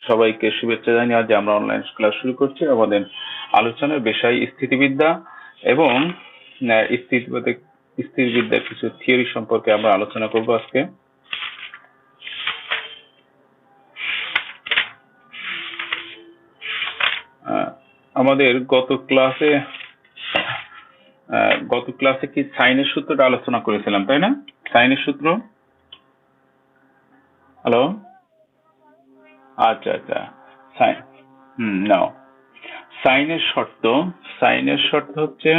সবাইকে শুভেচ্ছা জানিয়ে আজ আমরা অনলাইন ক্লাস শুরু করছি। আমাদের আলোচনার বিষয় স্থিতিবিদ্যা এবং স্থিতিবিদ্যার কিছু থিওরি সম্পর্কে আমরা আলোচনা করব আজকে। আমাদের গত ক্লাসে কি সাইনের সূত্রটা আলোচনা করেছিলাম, তাই না? সাইনের সূত্র, হ্যালো, আচ্ছা আচ্ছা, সাইন, নাও সাইনের শর্ত হচ্ছে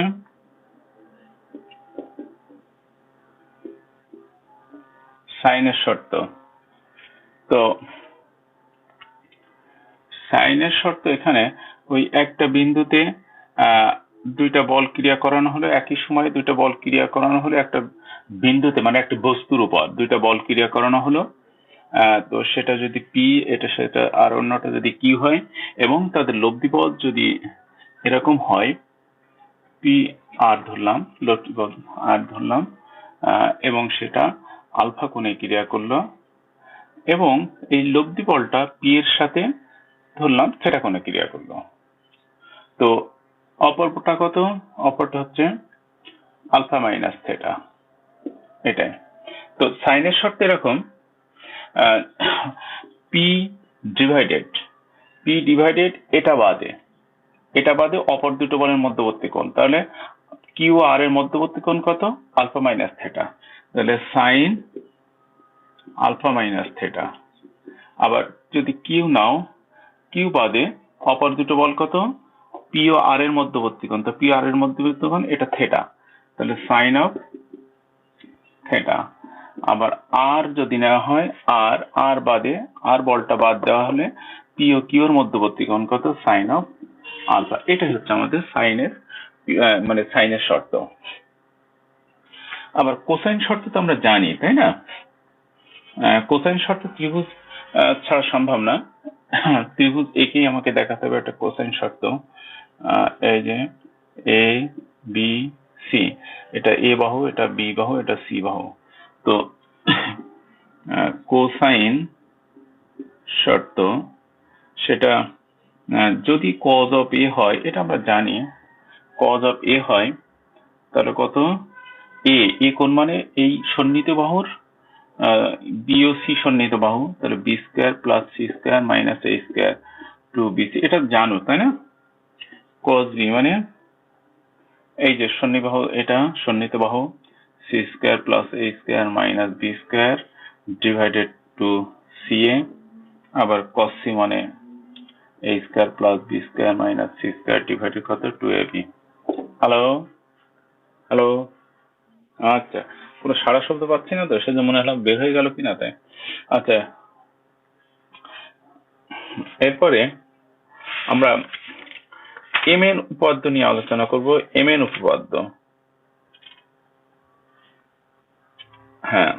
তো সাইনের শর্ত এখানে ওই একটা বিন্দুতে দুইটা বল ক্রিয়া করানো হলো, একই সময়ে দুইটা বল ক্রিয়া করানো হলো একটা বিন্দুতে, মানে একটা বস্তুর উপর দুইটা বল ক্রিয়া করানো হলো। তো সেটা যদি পি, সেটা আর অন্যটা যদি কিউ হয় এবং তাদের লব্ধি বল যদি এরকম হয়, পি আর ধরলাম, লব্ধি বল আর ধরলাম, এবং সেটা আলফা কোণে ক্রিয়া করলো এবং এই লব্ধি বলটা পি এর সাথে ধরলাম থিটা কোণে ক্রিয়া করলো। তো অপরটা কত? অপরটা হচ্ছে আলফা মাইনাস থিটা, এটাই। তো সাইনের শর্ত এরকম, পি ডিভাইডেড এটা বাদে অপর দুটো বলের মধ্যবর্তী কোণ, তাহলে কিউ আর এর মধ্যবর্তী কোণ কত? আলফা মাইনাস থিটা, তাহলে সাইন আলফা মাইনাস থিটা। আবার যদি কিউ নাও, কিউ বাদে অপর দুটো বল কত? পি ও আর এর মধ্যবর্তী কোণ, তো পি আর এর মধ্যবর্তী কোণ এটা থিটা, তাহলে সাইন অফ থিটা। আবার আর যদি নেওয়া হয়, আর বাদে, আর বলটা বাদ দেওয়া হলে পি ও কিউ এর মধ্যবর্তী কোণ কত? Sine of alpha. এটাই হচ্ছে আমাদের সাইনের শর্ত। আবার কোসাইন শর্ত তো আমরা জানি, তাই না? কোসাইন শর্ত ত্রিভুজ ছাড়া সম্ভব না। ত্রিভুজ একেই আমাকে দেখাতে হবে একটা কোসাইন শর্ত। এই যে এ বি সি, এটা এ বাহু, এটা বি বাহু, এটা সি বাহু। তো কোসাইন শর্ত সেটা যদি কজ অফ এ হয়, এটা আমরা জানি, কজ অফ এ হয় তাহলে কত? এ কোণ মানে এই সন্নিহিত বাহুর বি ও সি সন্নিহিত বাহু, তাহলে B square plus C square minus A square two B C, এটা জানো তাই না? কজ বি মানে এই যে সন্নিহিত বাহু C square plus A square minus B square divided two C A. আবার কস সি মানে A square plus B square minus C square divided কত? Two A B. হ্যালো, আচ্ছা, কোনো সারা শব্দ পাচ্ছি না তো, সেজন্য মনে হলো বের হয়ে গেল কিনা তাই। আচ্ছা, এরপরে আমরা এমএন উপপাদ্য নিয়ে আলোচনা করব। এমএন উপপাদ্য, হ্যাঁ,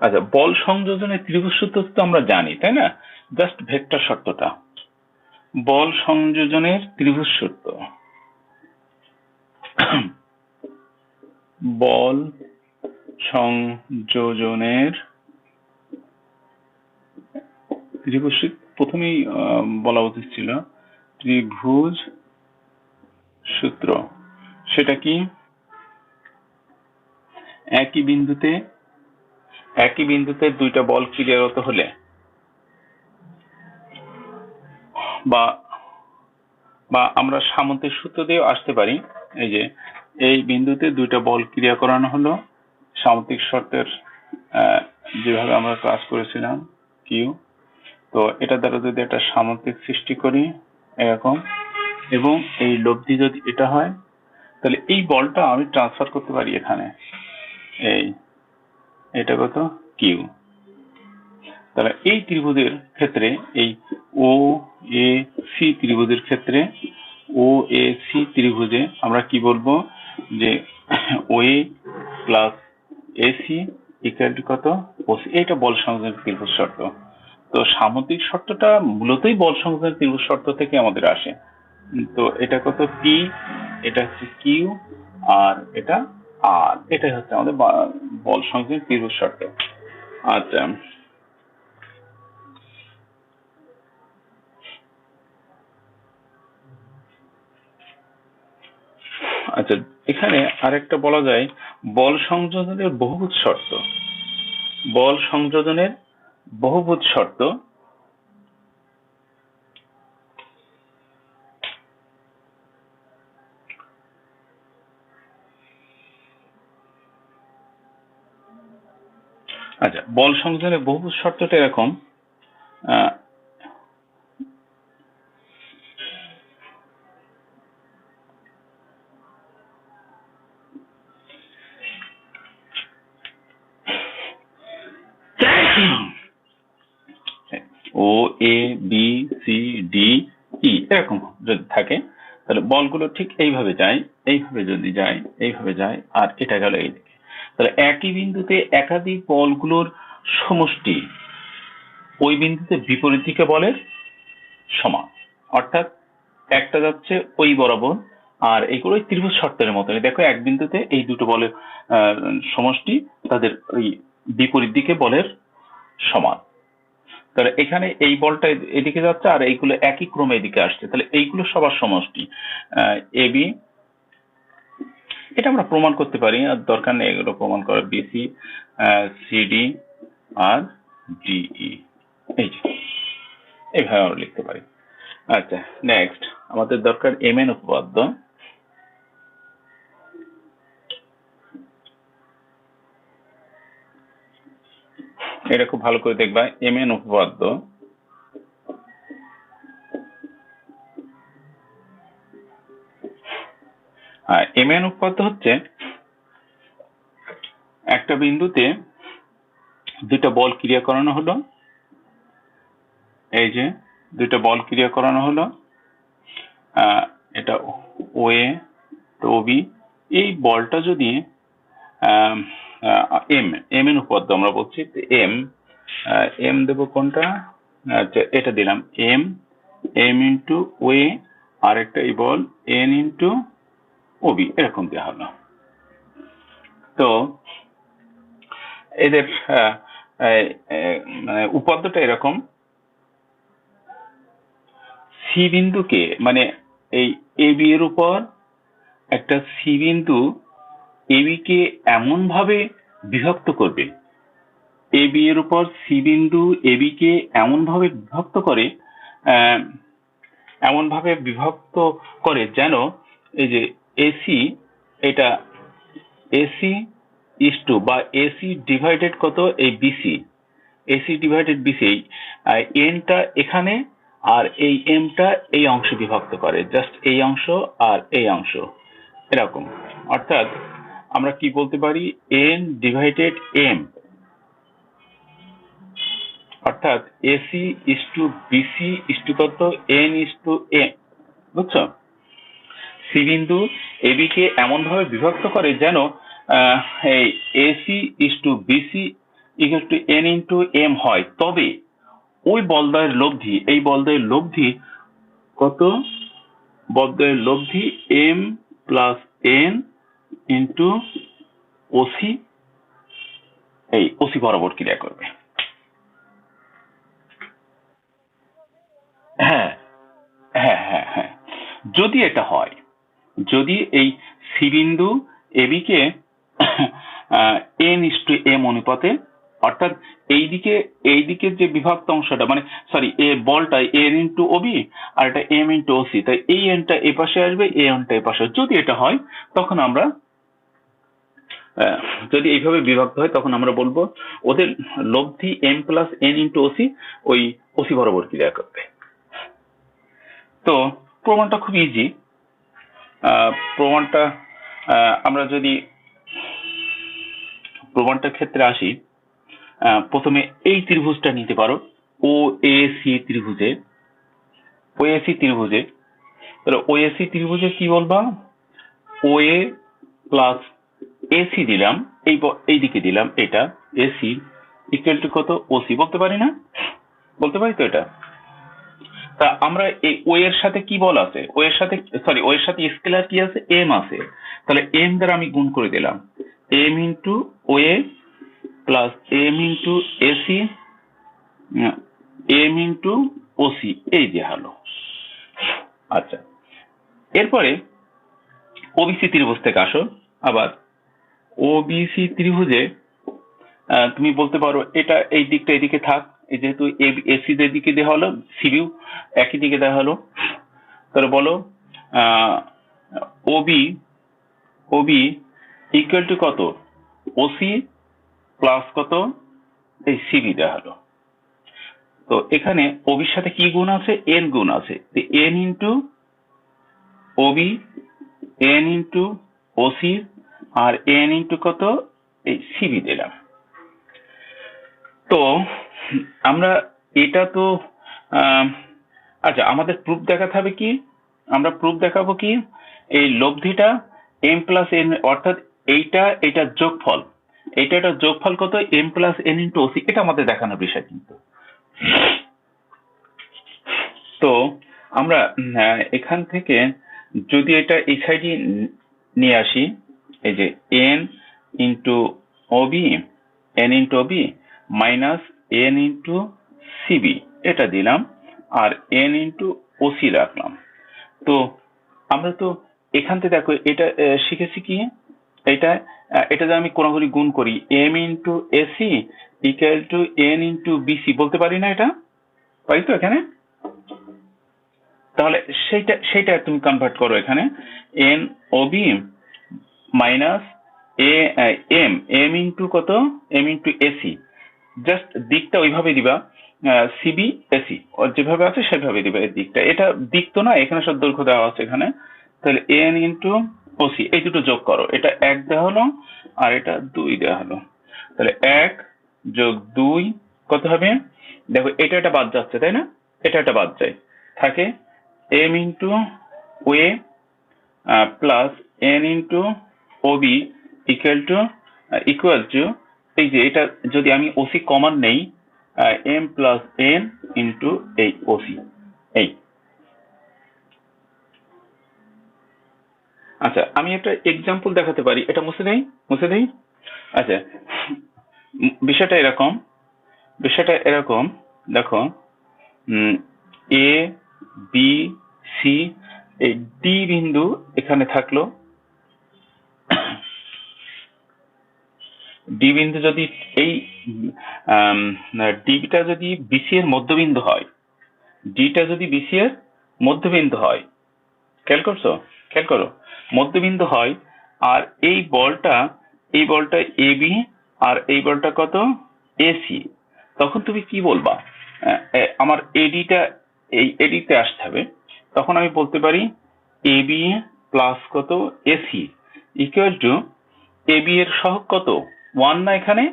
আচ্ছা, বল সংযোজনের ত্রিভুজ সূত্র তো আমরা জানি, তাই না? জাস্ট ভেক্টর শর্তটা, বল সংযোজনের ত্রিভুজ সূত্র, বল সংযোজনের ত্রিভুজ প্রথমেই বলা উচিত ছিল ত্রিভুজ সূত্র। সেটা কি? একই বিন্দুতে দুইটা বল ক্রিয়ারত হলে বা আমরা সামন্তিক সূত্র দিয়েও আসতে পারি। এই যে এই বিন্দুতে দুইটা বল ক্রিয়া করানো হলো সামন্তিক শর্তের যেভাবে আমরা ক্লাস করেছিলাম কিউ, তো এটা দ্বারা যদি একটা সামন্তিক সৃষ্টি করি এরকম, এবং এই লব্ধি যদি এটা হয়, তাহলে এই বলটা আমি ট্রান্সফার করতে পারি এখানে, এটা কত? কিউ। তাহলে এই ত্রিভুজের ক্ষেত্রে, এই ও এ সি ত্রিভুজের ক্ষেত্রে, ও এ সি ত্রিভুজে আমরা কি বলবো? যে O A plus A C equal to কত? ওসি। এইটা বল সংযোজনের ত্রিভুজ শর্ত। তো সামুদ্রিক শর্তটা মূলতই বল সংযোজনের ত্রিভুজ শর্ত থেকে আমাদের আসে। তো এটা কত? পি, এটা হচ্ছে কিউ, আর এটা আর এটাই হচ্ছে আমাদের বল সংযোজনের ত্রিভুজ শর্ত। আচ্ছা আচ্ছা এখানে আরেকটা বলা যায় বল সংযোজনের বহুভুজ শর্ত। বল সংযোজনের বহুভুজ শর্ত আচ্ছা বল সংযোজনের বহুভুজ শর্তটা এরকম ও A B C D E এরকম যদি থাকে তাহলে বলগুলো ঠিক এইভাবে যায়, এইভাবে যদি যায়, এইভাবে যায়, আর এটা গেল এইদিকে, তাহলে একই বিন্দুতে একাধিক বলগুলোর সমষ্টি ওই বিন্দুতে বিপরীত দিকে বলের সমান। অর্থাৎ একটা যাচ্ছে ওই বরাবর, আর এইগুলো ত্রিভুজ শর্তের মতো। দেখো এক বিন্দুতে এই দুটো বলের সমষ্টি তাদের ওই বিপরীত দিকে বলের সমান। তাহলে এখানে এই বলটা এদিকে যাচ্ছে আর এইগুলো একই ক্রমে এদিকে আসছে, তাহলে এইগুলো সবার সমষ্টি এ বি। এটা আমরা প্রমাণ করতে পারি, আর দরকার নেই এগুলো প্রমাণ করার। বিসি সিডি আর ডিই এই যে এইভাবে আমরা লিখতে পারি। আচ্ছা নেক্সট আমাদের দরকার এম এন উপপাদ্য। এটা খুব ভালো করে দেখবা, এম এন উপপাদ্য। এম এন উপপাদ্য হচ্ছে একটা বিন্দুতে দুটো বল ক্রিয়া করানো হলো, এই যে দুটো বল ক্রিয়া করানো হলো, এটা ও এ তো বি। এই বলটা যদি এম এম এন উপপাদ্য আমরা বলছি, এম এম দেবো কোনটা, আচ্ছা এটা দিলাম এম এম ইন্টু ও এ, আর একটা এই বল এন ইন্টু ওবি, এরকম দেওয়া হলো। তো এদের মানে উপপাদ্যটা এরকম, সি বিন্দুকে মানে এই এ বি এর উপর একটা সি বিন্দু এ বি কে এমন ভাবে বিভক্ত করবে, এ বি এর উপর সি বিন্দু এ বি কে এমন ভাবে বিভক্ত করে, এমন ভাবে বিভক্ত করে যেন এই যে এসি, এটা এসি ইস টু বা এসি ডিভাইডেড কত এই বিসি, এসি ডিভাইডেড বিসি, এনটা এখানে আর এই এমটা এই অংশ বিভক্ত করে, জাস্ট এই অংশ আর এই অংশ এরকম। অর্থাৎ আমরা কি বলতে পারি, এন ডিভাইডেড এম, অর্থাৎ AC is to BC is to কত এন ইস টু এম, বুঝছো? সি বিন্দু এবি কে এমন ভাবে বিভক্ত করে যেন এই AC is to BC equal to N into M হয়, তবে ওই বলদ্বয়ের লব্ধি, এই বলদ্বয়ের লব্ধি কত, বলদ্বয়ের লব্ধি M plus N into OC, এই ওসি বরাবর ক্রিয়া করবে। হ্যাঁ হ্যাঁ হ্যাঁ হ্যাঁ, যদি এটা হয়, যদি এই সি বিন্দু AB K N is to M অনুপাতে, অর্থাৎ এইদিকে যে বিভক্ত অংশটা মানে সরি এ বলটা এন ইন্টু ওবি আর এটা এম ইন্টু ওসি, তাই এই এনটা এ পাশে আসবে, এই এনটা এ পাশে, যদি এটা হয় তখন আমরা যদি এইভাবে বিভক্ত হয় তখন আমরা বলবো ওদের লব্ধি M plus N into OC ওই ওসি বরাবর ক্রিয়া করবে। তো প্রমাণটা খুব ইজি। প্রমাণটা আমরা যদি প্রমাণটার ক্ষেত্রে আসি, প্রথমে এই ত্রিভুজটা নিতে পারো, ও A C ত্রিভুজে, O A C ত্রিভুজে, তাহলে ও এ সি ত্রিভুজে কি বলবা, ও এ প্লাস এসি দিলাম, এই দিকে দিলাম এটা এসি ইকুয়াল টু কত ওসি, বলতে পারি না, বলতে পারি তো এটা। তা আমরা এই ও এর সাথে কি বল আছে, ও এর সাথে সরি ও এর সাথে স্কেলার কি আছে, এম আছে। তাহলে এম দ্বারা আমি গুণ করে দিলাম, M into O A plus M into AC M into OC, এই যে হলো। আচ্ছা, এরপরে ওবিসি ত্রিভুজ থেকে আসো। আবার ওবিসি ত্রিভুজে তুমি বলতে পারো এটা এই দিকটা এদিকে থাক, এই যেহেতু এসি দিকে দেওয়া হলো, সিবিউ একই দিকে দেওয়া হলো, তাহলে বলো ওবি ওবি ইকুয়াল টু কত, ওসি প্লাস কত এই সিবি দেওয়া হলো। তো এখানে ওবির সাথে কি গুণ আছে, এন গুণ আছে, N into OB N into OC আর এন ইন্টু কত এই সিবি দিলাম। তো আমরা এটা তো আচ্ছা, আমাদের প্রুফ দেখাতে হবে কি, আমরা প্রুফ দেখাবো কি, এই লব্ধিটা এম প্লাস এন, অর্থাৎ এইটা যোগফল, এটা যোগফল কত M plus N into OC, এটা আমাদের দেখানোর বিষয়। কিন্তু তো আমরা এখান থেকে যদি এটা এই সাইডে নিয়ে আসি, এই যে N into OB minus N into CB এটা দিলাম, আর এন ইন্টু ওসি রাখলাম। তো আমরা তো এখান থেকে দেখো এটা শিখেছি কি, এটা যদি আমি কোনাগুনি গুণ করি, M into AC equal to N into BC বলতে পারি না, এটা পারি তো এখানে। তাহলে সেইটা তুমি কনভার্ট করো এখানে, N OB minus M into কত এম ইন্টু এসি, জাস্ট দিকটা ওইভাবে দিবা, সিবি এসি যেভাবে আছে সেভাবে দিবা এই দিকটা, এটা দিক তো না, এখানে সব দৈর্ঘ্য দেওয়া আছে এখানে। তাহলে এন ইন্টু ওসি এই দুটো যোগ করো, এটা 1 দেওয়া হলো আর এটা 2 দেওয়া হলো। তাহলে 1 যোগ 2 কত হবে, দেখো এটা বাদ যাচ্ছে তাই না, এটা বাদ যায়, থাকে M into OA plus N into OB equal to এই যে এটা যদি আমি ওসি কমন নেই, এম প্লাস এন ইন্টু এই ওসি এই। আচ্ছা, আমি একটা এক্সাম্পল দেখাতে পারি, এটা মুছে দেই। আচ্ছা, বিষয়টা এরকম দেখো, এ বি সি এই ডি বিন্দু এখানে থাকলো, ডি বিন্দু যদি এই ডিটা যদি বিসি এর মধ্যবিন্দু হয়, ডিটা যদি বিসি এর মধ্যবিন্দু হয়, খেয়াল করো মধ্যবিন্দু হয়, আর এই বলটা এ বি আর এই বলটা কত এসি, তখন তুমি কি বলবা, আমার এডিটা এই এডিতে আসতে হবে, তখন আমি বলতে পারি এ বি প্লাস কত AC equal to A B এর সহগ কত 1 না, এখানে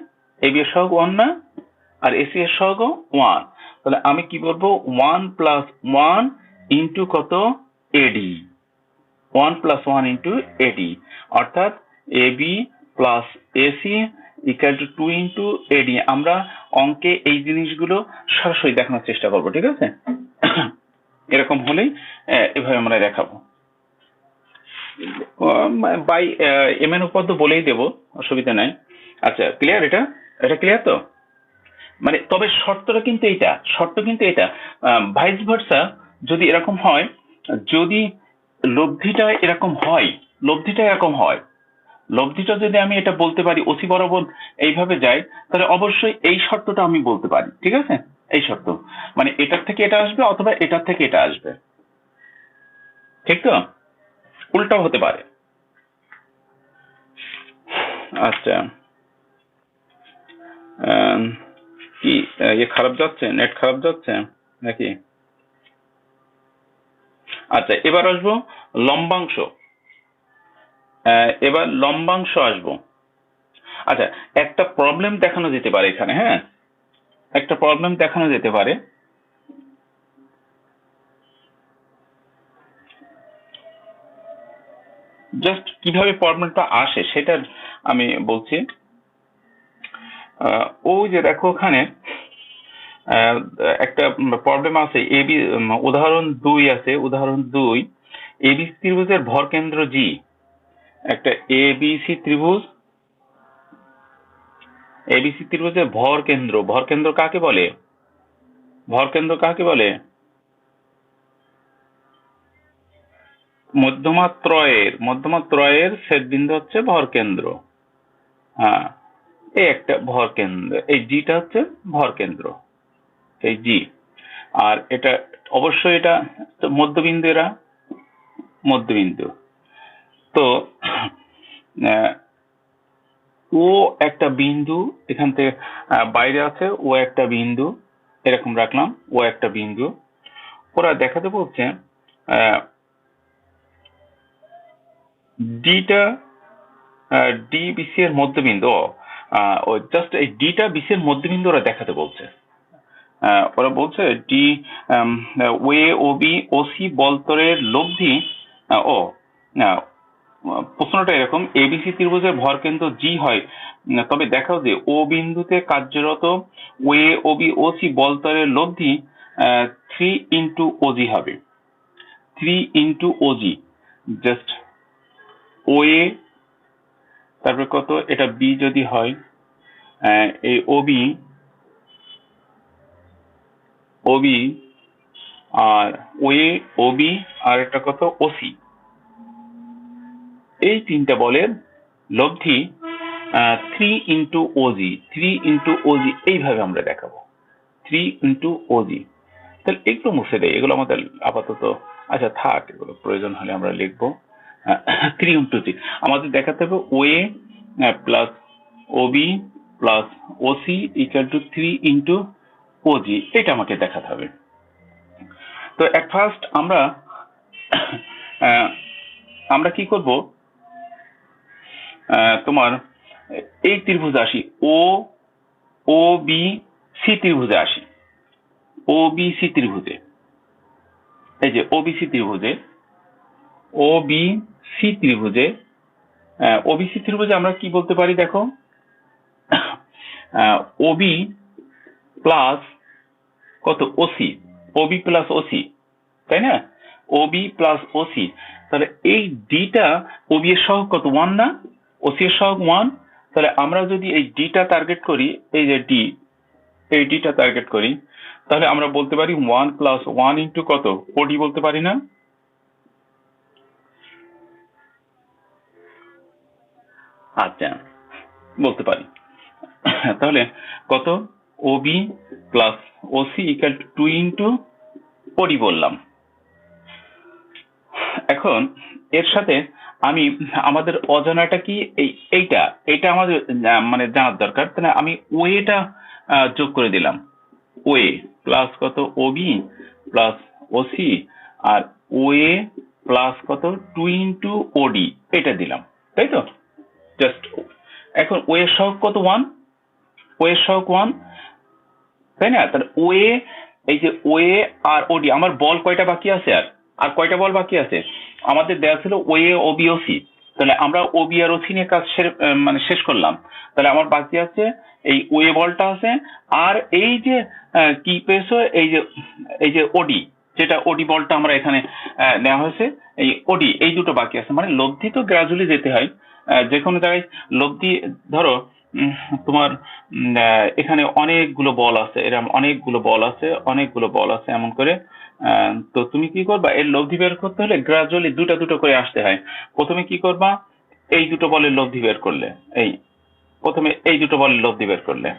এ বি এর সহগ 1 না, আর এসি এর সহগ 1, তাহলে আমি কি বলবো 1 প্লাস 1 ইন্টু কত এডি, 1 প্লাস 1 ইন্টু এডি, অর্থাৎ AB plus AC equal to 2 into AD. আমরা অঙ্কে এই জিনিসগুলো সরাসরি দেখানোর চেষ্টা করবো, ঠিক আছে? এরকম হলেই এভাবে আমরা দেখাবো, বাই এম এন উপপাদ্য বলেই দেবো, অসুবিধা নাই। আচ্ছা, ক্লিয়ার? এটা ক্লিয়ার তো? মানে তবে শর্ত কিন্তু এটা ভাইস ভার্সা, যদি এরকম হয়, যদি লব্ধিটা এরকম হয়, লব্ধিটা যদি আমি এটা বলতে পারি ওসি বরাবর এইভাবে যায়, তাহলে অবশ্যই এই শর্তটা আমি বলতে পারি, ঠিক আছে? এই শর্ত মানে এটার থেকে এটা আসবে অথবা এটার থেকে এটা আসবে, ঠিক তো? উল্টাও হতে পারে। আচ্ছা, কি খারাপ যাচ্ছে, নেট খারাপ যাচ্ছে নাকি? আচ্ছা, এবার আসবো লম্বাংশ, আসবো। আচ্ছা, একটা প্রবলেম দেখানো যেতে পারে এখানে, হ্যাঁ, একটা প্রবলেম দেখানো যেতে পারে। জাস্ট কিভাবে প্রবলেমটা আসে সেটা আমি বলছি। ওই যে দেখো ওখানে আহ, একটা প্রবলেম আছে। এবি উদাহরণ 2 আছে, উদাহরণ 2, এবিসি ত্রিভুজের ভর কেন্দ্র জি। একটা এবিসি ত্রিভুজ, এবিসি ত্রিভুজের ভর কেন্দ্র, ভর কেন্দ্র কাকে বলে? ভর কেন্দ্র কাকে বলে? মধ্যমাত্রয়ের ছেদ বিন্দু হচ্ছে ভর কেন্দ্র। হ্যাঁ, এই একটা ভর কেন্দ্র, এই জিটা হচ্ছে ভর কেন্দ্র, এই জি। আর এটা অবশ্যই এটা মধ্যবিন্দু, এরা মধ্যবিন্দু। তো আহ, ও একটা বিন্দু এখান থেকে বাইরে আছে, ও একটা বিন্দু, এরকম রাখলাম, ও একটা বিন্দু। ওরা দেখাতে বলছে ডিটা, ডি বিসি এর মধ্যবিন্দু, ও জাস্ট এই ডিটা বিসি এর মধ্যবিন্দু ওরা দেখাতে বলছে। ওরা বলছে ডি ওয়ে ওবি ওসি বলতরের লব্ধি। ও আহ, প্রশ্নটা এরকম, এবিসি ত্রিভুজের ভরকেন্দ্র জি হয়, তবে দেখাও যে ও বিন্দুতে কার্যরত ওয়ে ওবি ওসি বলতরের লব্ধি 3 × ওজি হবে। 3 × ওজি, জাস্ট ওয়ে, তারপরে কত, এটা বি যদি হয়, এই ওবি, ওবি আর ওয়ে ওবি আর একটা কত ওসি, এই তিনটা বলের লব্ধি 3 × ওজি। 3 × ওজি এইভাবে আমরা দেখাবো, 3 × ওজি। তাহলে একটু মুছে দেয়, এগুলো আমাদের আপাতত আচ্ছা থাক, এগুলো প্রয়োজন হলে আমরা লিখবো। 3 × জি আমাদের দেখাতে হবে OA plus OB plus OC equal to 3 × OG, এটা আমাকে দেখাতে হবে। তো এট ফার্স্ট আমরা কি করব, তোমার এই ত্রিভুজে আসি, ও বি সি ত্রিভুজে আসি। ওবিসি ত্রিভুজে, এই যে ওবিসি ত্রিভুজে, ওবিসি ত্রিভুজে, ওবিসি ত্রিভুজে আমরা কি বলতে পারি দেখো, ওবি প্লাস কত ওসি, ওবি প্লাস ওসি, তাই না? ওবি প্লাস ওসি, তাহলে এই ডিটা ওবি এর সহগ কত 1 না, ওসি এর সহগ 1। তাহলে আমরা যদি এই ডিটা টার্গেট করি, এই যে ডি, এই ডিটা টার্গেট করি, তাহলে আমরা বলতে পারি 1 + 1 × কত ওডি বলতে পারি না? আচ্ছা, বলতে পারি। তাহলে কত, Obi plus OC equal to 2 × ওডি বললাম। এখন এর সাথে আমি আমাদের অজানাটা কি, এইটা এইটা আমাদের মানে জানার দরকার। তাহলে আমি ওয়েটা যোগ করে দিলাম, ওয়ে প্লাস কত ওবি প্লাস ওসি আর ওয়ে প্লাস কত 2 × ওডি, এটা দিলাম, তাই তো? জাস্ট এখন ওয়ে এর সহগ কত 1, ওয়ে এর সহগ 1, তাই না? তাহলে ওয়ে, এই যে ওয়ে আর ওডি, আমার বল কয়টা বাকি আছে, আর আর কয়টা বল বাকি আছে? আমাদের দেওয়া ছিল ওয়ে ওবি ওসি, তাহলে আমরা ওবি আর ওসি নিয়ে কাজ মানে শেষ করলাম। তাহলে আমার বাকি আছে এই ওয়ে বলটা আছে, আর এই যে কি পেয়েছো, এই যে ওডি, যেটা ওডি বলটা আমরা এখানে নেওয়া হয়েছে, এই ওডি, এই দুটো বাকি আছে। মানে লব্ধি তো গ্রাজুয়ালি যেতে হয়, যে কোনো জায়গায় লব্ধি। ধরো উম, তোমার এখানে অনেকগুলো বল আছে, এরকম অনেকগুলো বল আছে এমন করে। তো তুমি কি করবা, এর লব্ধি বের করতে হলে গ্রাজুয়ালি দুটো দুটো করে আসতে হয়। প্রথমে কি করবা, এই দুটো বলের লব্ধি বের করলে, এই প্রথমে এই দুটো বলের লব্ধি বের করলে,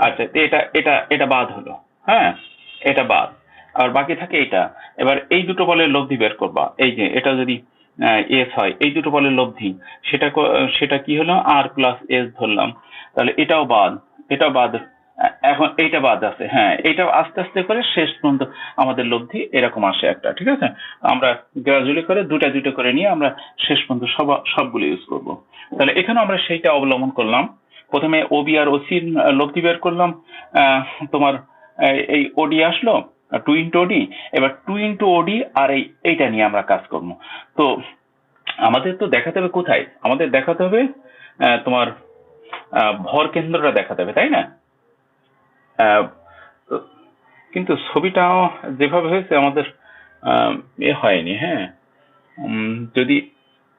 আচ্ছা তো এটা এটা এটা বাদ হলো, হ্যাঁ, এটা বাদ, আর বাকি থাকে এটা। এবার এই দুটো বলের লব্ধি বের করবা, এই যে এটা যদি এস হয়, এই দুটো বলের লব্ধি, সেটা কি হলো, আর প্লাস এস ধরলাম, তাহলে এটাও বাদ, এটাও বাদ। এখন এইটা বাদ আছে, হ্যাঁ, এইটাও আস্তে আস্তে করে শেষ পর্যন্ত আমাদের লব্ধি এরকম আসে একটা, ঠিক আছে? আমরা গ্রাজুয়ালি করে দুটা দুটো করে নিয়ে আমরা শেষ পর্যন্ত সবগুলো ইউজ করব। তাহলে এখানে আমরা সেইটা অবলম্বন করলাম। প্রথমে ওবি আর ওসির লব্ধি বের করলাম, তোমার এই ওডি আসলো, 2 × ওডি। এবার 2 × ওডি আর এইটা নিয়ে আমরা কাজ করব। তো আমাদের তো দেখাতে হবে কোথায়, আমাদের দেখাতে হবে তোমার ভর কেন্দ্রটা দেখাতে হবে, তাই না? আহ, কিন্তু ছবিটাও যেভাবে হয়েছে আমাদের এ হয়নি। হ্যাঁ, যদি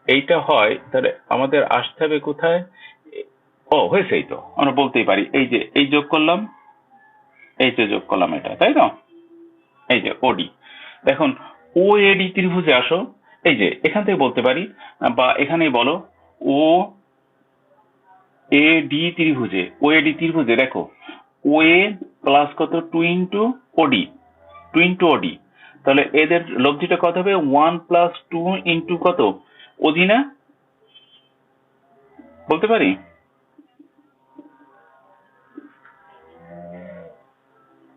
এইটা হয় তাহলে আমাদের আসতে হবে কোথায়? ও হয়েছেই তো, আমরা বলতেই পারি এই যে এই যোগ করলাম, এই যে যোগ করলাম এটা, তাই তো? এই যে ওডি। দেখুন ও এডি ত্রিভুজে আসো, এই যে এখান থেকে বলতে পারি, বা এখানেই বলো ও এ ডি ত্রিভুজে, ও এডি ত্রিভুজে দেখো ও এ প্লাস কত 2 * ওডি, 2 * ওডি, তাহলে এদের লব্ধিটা কত হবে? 1 + 2 * কত? ওডি না? বলতে পারি?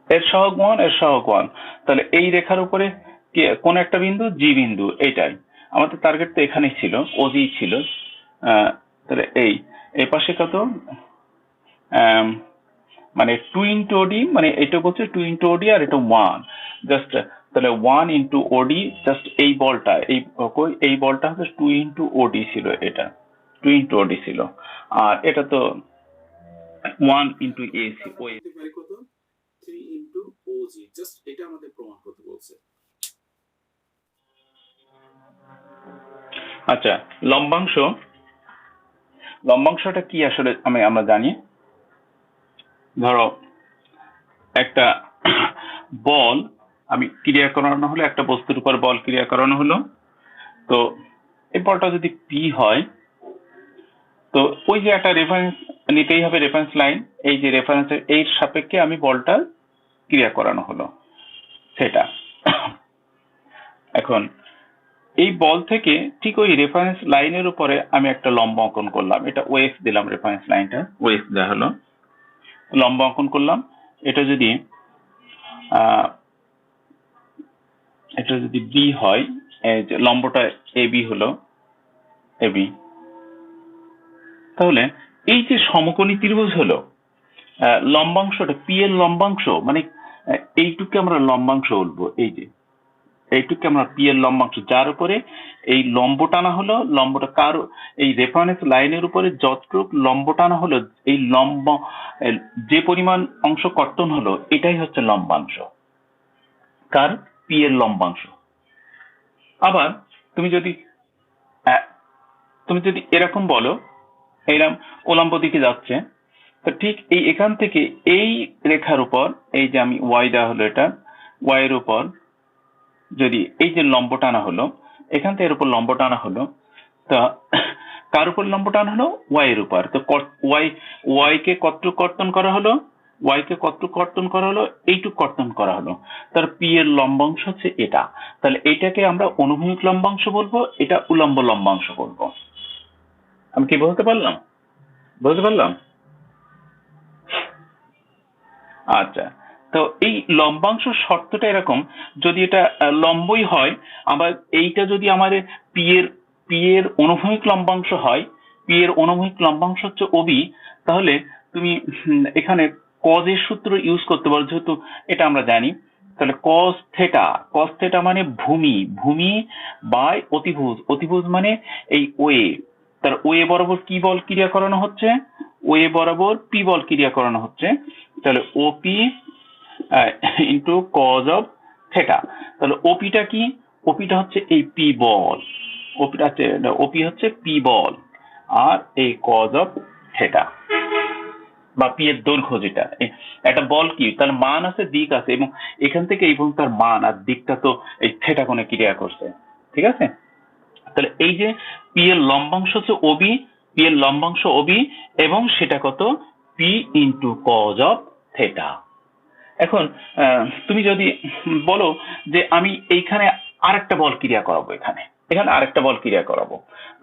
এর সহগ 1, এর সহগ 1, তাহলে এই রেখার উপরে কোন একটা বিন্দু? জি বিন্দু, এইটাই আমাদের টার্গেট। তো এখানেই ছিল, ওজি ছিল। তাহলে এই পাশে কত? মানে 2 * ওডি, মানে এটা বলছে 2 * ওডি আর এটা 1, জাস্ট তাহলে 1 * ওডি, জাস্ট এই বলটা, এই বলটা হচ্ছে 2 * ওডি ছিল, এটা 2 * ওডি ছিল। আর এটা তো 1 * এ ছিল, ও কত? 3 * ওজি, জাস্ট এটা আমাদের প্রমাণ করতে বলছে। আচ্ছা, লম্বাংশ, লম্বাংশটা কি আসলে আমরা জানি। ধরো একটা বল আমি ক্রিয়া করানো হলো, একটা বস্তুর উপর বল ক্রিয়া করানো হলো, তো এই বলটা যদি পি হয়, তো ওই যে একটা রেফারেন্স নিতেই হবে, রেফারেন্স লাইন, এই যে রেফারেন্সের এর সাপেক্ষে আমি বলটা ক্রিয়া করানো হলো সেটা। এখন এই বল থেকে ঠিক ওই রেফারেন্স লাইনের উপরে আমি একটা লম্ব অঙ্কন করলাম, এটা ওএক্স দিলাম, রেফারেন্স লাইনটা ওএক্স দেওয়া হলো, লম্ব অঙ্কন করলাম। এটা যদি এটা যদি বি হয়, এই যে লম্বটা এ বি হলো, এ বি, তাহলে এই যে সমকোণী ত্রিভুজ হলো, লম্বাংশটা পি এর লম্বাংশ, মানে এইটুকে আমরা লম্বাংশ বলবো, এই যে এইটুকে আমরা পি এর লম্বাংশ, যার উপরে এই লম্ব টানা হলো, লম্বটা কার? এই রেফারেন্স লাইনের উপরে যতটুক লম্ব টানা হলো, এই লম্ব যে পরিমাণ অংশ কর্তন হলো, এটাই হচ্ছে লম্বাংশ, কার? পি এর লম্বাংশ। আবার তুমি যদি এরকম বলো, এরকম উলম্ব দিকে যাচ্ছে, তো ঠিক এই এখান থেকে এই রেখার উপর, এই যে আমি ওয়াই দেওয়া হলো, এটা ওয়াই এর উপর যদি এই যে লম্ব টানা হলো, এখান থেকে এর উপর লম্ব টানা হলো, তা কার উপর লম্ব টানা হলো? ওয়াই এর উপর। তো ওয়াই কে কতটুকু কর্তন করা হলো? ওয়াই কে কতটুকু কর্তন করা হলো? এইটুকু কর্তন করা হলো। তার পি এর লম্বাংশ হচ্ছে এটা। তাহলে এটাকে আমরা অনুভূমিক লম্বাংশ বলবো, এটা উলম্ব লম্বাংশ বলবো। আমি কি বলতে পারলাম? বুঝতে পারলাম? আচ্ছা, তো এই লম্বাংশ শর্তটা এরকম, যদি এটা লম্বই হয়, আবার এইটা যদি আমাদের পি এর অনুভূমিক লম্বাংশ হয়, পি এর অনুভূমিক লম্বাংশ হচ্ছে ওবি, তাহলে তুমি এখানে কজ এর সূত্র ইউজ করতে পারো, যেহেতু এটা আমরা জানি। তাহলে কস থেটা মানে ভূমি বাই অতিভুজ, অতিভুজ মানে এই ওয়ে, তার ওয়ে বরাবর কি বল ক্রিয়া করানো হচ্ছে? ওয়ে বরাবর পি বল ক্রিয়া করানো হচ্ছে, তাহলে ওপি ইন্টু কজ অফ থেটা। তাহলে ওপিটা কি? ওপিটা হচ্ছে এই পি বল, ওপি হচ্ছে পি বল, আর এই কজ অফ থেটা বা পি এর দৈর্ঘ্য, যেটা একটা বল কি তার মান আছে, দিক আছে, এবং এখান থেকে এবং তার মান আর দিকটা তো এই থেটা কোণে ক্রিয়া করছে, ঠিক আছে? তাহলে এই যে পি এর লম্বাংশ হচ্ছে ওবি, পি এর লম্বাংশ ওবি, এবং সেটা কত? P into cos of theta. এখন তুমি যদি বলো যে আমি এইখানে আরেকটা বল ক্রিয়া করাবো, এখানে আরেকটা বল ক্রিয়া করাবো,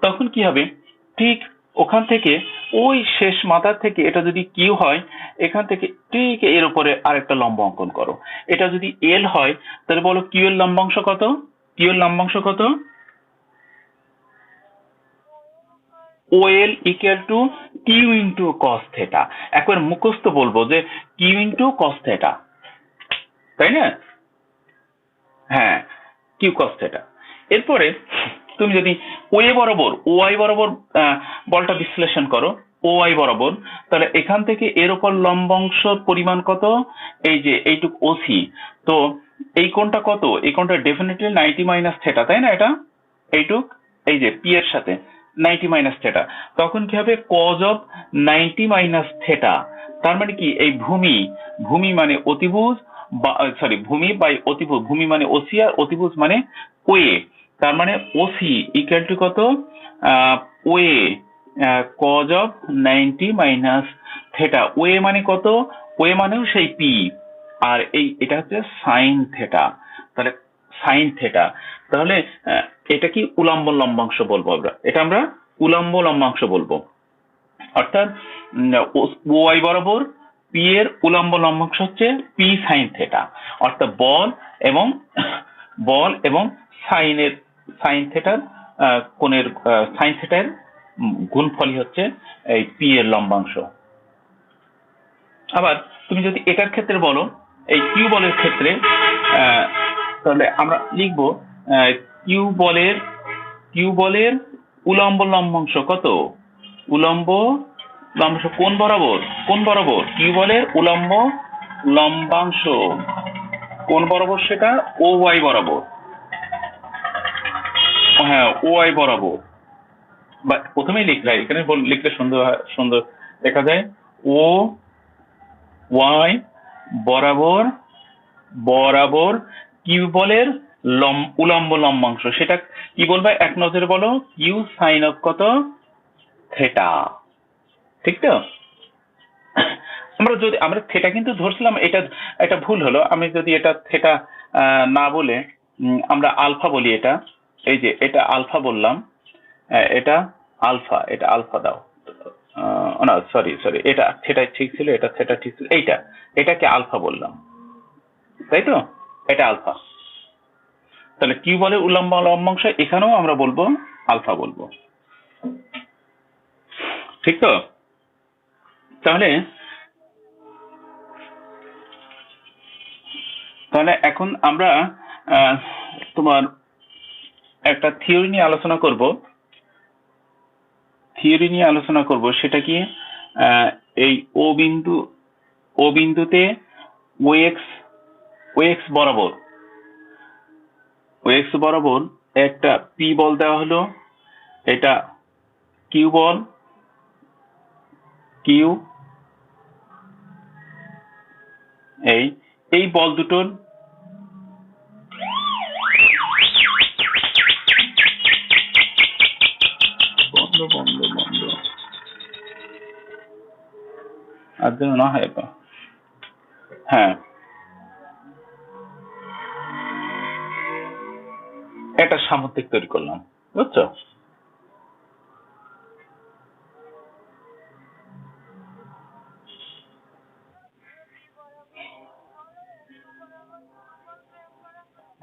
তখন কি হবে? ঠিক ওখান থেকে ওই শেষ মাথা থেকে এটা যদি কিউ হয়, এখান থেকে ঠিক এর উপরে আরেকটা লম্ব অঙ্কন করো। এটা যদি এল হয়, তাহলে বলো কিউ এর লম্বাংশ কত? কিউ এর লম্বাংশ কত? OL equal to Q into cos theta. একবার মুখস্থ বলবো যে কিউ ইন্টু কস থেটা, তাই না? হ্যাঁ, কিউ কস থেটা। এরপরে তুমি যদি ওয়ে বরাবর, ওয়াই বরাবর বলটা বিশ্লেষণ করো, ও ওয়াই বরাবর, তাহলে এখান থেকে এর উপর লম্বাংশ পরিমাণ কত? এই যে এইটুক ওসি। তো এই কোণটা কত? এই কোণটা ডেফিনেটলি 90 মাইনাস থেটা, তাই না? এটা এইটুক এই যে পি এর সাথে 90 মাইনাস থেটা, তখন কি হবে? Cos of 90 minus theta. তার মানে কি? এই ভূমি, ভূমি মানে অতিভুজ, সরি ভূমি বাই অতিভুজ, ভূমি মানে ওসি আর অতিভুজ মানে ওয়ে। তার মানে ওসি ইকুয়াল টু কত? OA cos of 90 minus theta. OA মানে কত? ওয়ে মানেও সেই পি, আর এটা হচ্ছে সাইন থেটা। তাহলে সাইন থেটা, তাহলে এটা কি উলম্ব লম্বাংশ বলবো আমরা, এটা আমরা উলম্ব লম্বাংশ বলবো। অর্থাৎ ওয়াই বরাবর পি এর উলম্ব লম্বাংশ হচ্ছে পি সাইন থেটা। অর্থাৎ বল এবং সাইন থেটার কোণের সাইন থেটার গুণফলই হচ্ছে এই পি এর লম্বাংশ। আবার তুমি যদি এটার ক্ষেত্রে বলো, এই কিউ বলের ক্ষেত্রে, তাহলে আমরা লিখবো কিউ বলের উলম্ব লম্বাংশ কত? উলম্ব লম্বাংশ কোণ বরাবর কিউ বলের উলম্ব লম্বাংশ কোণ বরাবর, সেটা ও ওয়াই বরাবর। হ্যাঁ, ও ওয়াই বরাবর, বা প্রথমেই লিখলে, এখানে লিখলে সুন্দর দেখা যায়। ও ওয়াই বরাবর কিউ বলের উলম্ব লম্বাংশ, সেটা কি বলবে? এক নজরে বলো, কিউ সাইন অফ কত? থেটা। ঠিক তো? আমরা থেটা কিন্তু ধরছিলাম, এটা ভুল হলো। আমি যদি এটা থেটা না বলে আমরা আলফা বলি, এই যে এটা আলফা বললাম, এটা আলফা দাও, না সরি, এটা থেটা ঠিক ছিল, এটা থেটা ঠিক ছিল, এটাকে আলফা বললাম, তাই তো? এটা আলফা। তাহলে কিউ বলে উলম্ব লম্বাংশ, এখানেও আমরা বলবো আলফা বলবো। ঠিক তো? তাহলে এখন আমরা তোমার একটা থিওরি নিয়ে আলোচনা করব। সেটা কি? এই ও বিন্দুতে ওএক্স বরাবর একটা পি বল দেওয়া হলো, এটা কিউ বল, এই বল দুটোর বন্ধ আর যেন না হয়। হ্যাঁ, একটা সামুদ্রিক তৈরি করলাম, বুঝছো?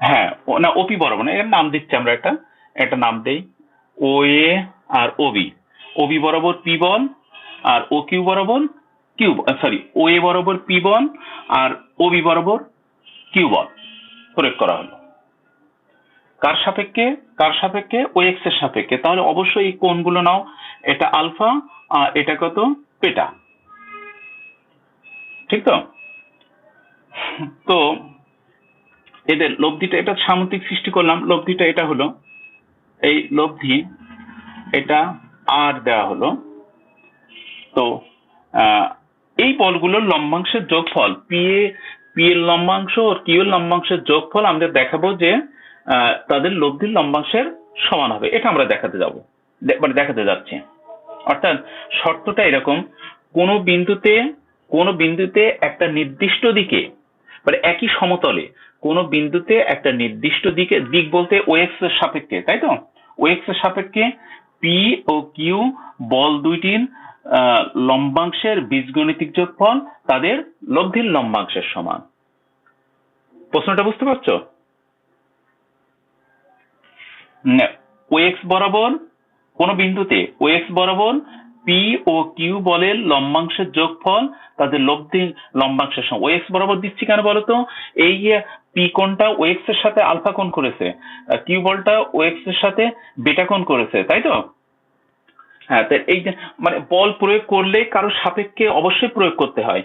হ্যাঁ, না ওপি বরাবর না, এর নাম দিচ্ছি আমরা, একটা নাম দেই, ও এ আর ওবি বরাবর পি বল, আর ও কিউ বরাবর ও এ বরাবর পি বল, আর ওবি বরাবর কিউ বল প্রয়োগ করা হলো। কার সাপেক্ষে? ও এক্স এর সাপেক্ষে। তাহলে অবশ্যই এই কোণগুলো নাও, এটা আলফা আর এটা কত? পেটা। ঠিক তো? তো এদের লব্ধিটা, এটা সামুদ্রিক সৃষ্টি করলাম, লব্ধিটা এটা হলো, এই লব্ধি এটা আর দেওয়া হলো। তো এই বলগুলোর লম্বাংশের যোগফল, পি এর লম্বাংশ আর কিউ এর লম্বাংশের যোগফল আমরা দেখাবো যে তাদের লব্ধির লম্বাংশের সমান হবে। এটা আমরা দেখাতে যাচ্ছি। অর্থাৎ শর্তটা এরকম, কোনো বিন্দুতে একটা নির্দিষ্ট দিকে, মানে একই সমতলে কোনো বিন্দুতে একটা নির্দিষ্ট দিক বলতে ওএক্স এর সাপেক্ষে, তাই তো? ওএক্স এর সাপেক্ষে পি ও কিউ বল দুইটির লম্বাংশের বীজগণিতিক যোগফল তাদের লব্ধির লম্বাংশের সমান। প্রশ্নটা বুঝতে পারছো? ওএক্স বরাবর কোন বিন্দুতে ওএক্স বরাবর পি ও কিউ বলের লম্বাংশের যোগফল তাদের লব্ধির লম্বাংশের সমান। ওএক্স বরাবর দিচ্ছি কেন বলতো? এই পি কোণটা ওএক্স এর সাথে আলফা কোণ করেছে, কিউ বলটা ওএক্স এর সাথে বেটা কোণ করেছে, তাই তো? হ্যাঁ, তো এই যে মানে বল প্রয়োগ করলে কারো সাপেক্ষে অবশ্যই প্রয়োগ করতে হয়,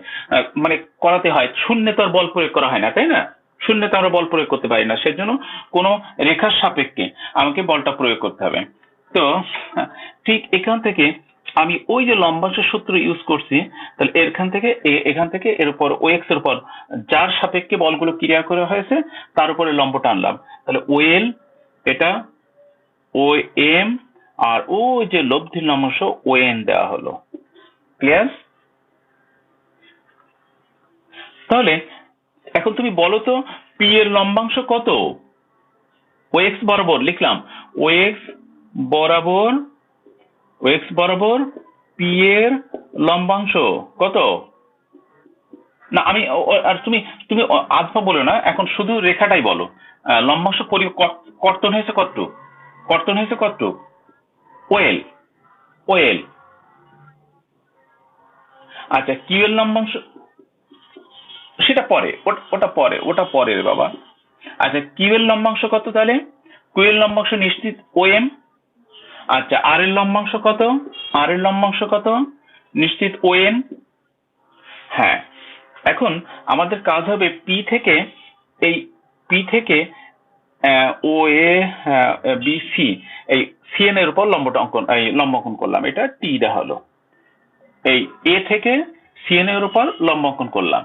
মানে করাতে হয়। শূন্যে তো আর বল প্রয়োগ করা হয় না, তাই না? শূন্যে তো আমরা বল প্রয়োগ করতে পারি না, সেজন্য কোনো রেখার সাপেক্ষে আমাকে বলটা প্রয়োগ করতে হবে। তো ঠিক এখান থেকে আমি ওই যে লম্বাংশ সূত্র ইউজ করছি, তাহলে এখান থেকে এর উপর ওএক্স এর উপর যার সাপেক্ষে বলগুলো ক্রিয়া করা হয়েছে তার উপরে লম্ব টানলাম, তাহলে ওএল এটা, ও এম, আর ওই যে লব্ধির লম্বাংশ ও এন দেওয়া হলো। ক্লিয়ার? তাহলে এখন তুমি বলো তো পি এর লম্বাংশ কত? ও এক্স বরাবর লিখলাম, ও এক্স বরাবর, ও এক্স বরাবর পি এর লম্বাংশ কত? না আমি আর তুমি তুমি আধপা বলো না, এখন শুধু রেখাটাই বলো। লম্বাংশ কর্তন হয়েছে কতটুক? কর্তন হয়েছে কতটুক? OL, OL. আচ্ছা, কিউ এর লম্বাংশ সেটা পরে, ওটা পরে রে বাবা। আচ্ছা, কিউ এর লম্বাংশ কত তাহলে? কিউ এর লম্বাংশ নিশ্চিত ও এম। আচ্ছা, আর এর লম্বাংশ কত? আর এর লম্বাংশ কত? নিশ্চিত ও এন। হ্যাঁ, এখন আমাদের কাজ হবে এই পি থেকে ও এ বি সি, এই সিএন এর উপর লম্বাঙ্কন করলাম, এটা টি দেওয়া হলো। এই এ থেকে সিএন এর উপর লম্বাঙ্কন করলাম,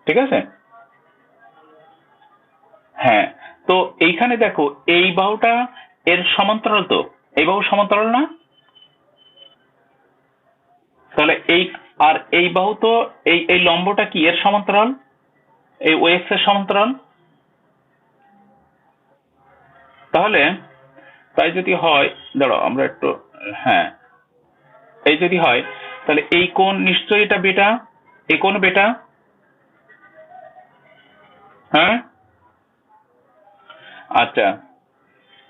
ঠিক আছে? হ্যাঁ, তো এইখানে দেখো এই বাহুটা এর সমান্তরাল, তো এই বাহু সমান্তরাল না? তাহলে এই বাহু তো এই লম্বটা কি এর সমান্তরাল? এই ওএক্স এর সমান্তরাল। তাহলে তাই যদি হয়, দাঁড়াও আমরা একটু, হ্যাঁ, এই যদি হয় তাহলে এই কোণ নিশ্চয়ই এটা বেটা, এই কোণ বেটা। হ্যাঁ, আচ্ছা,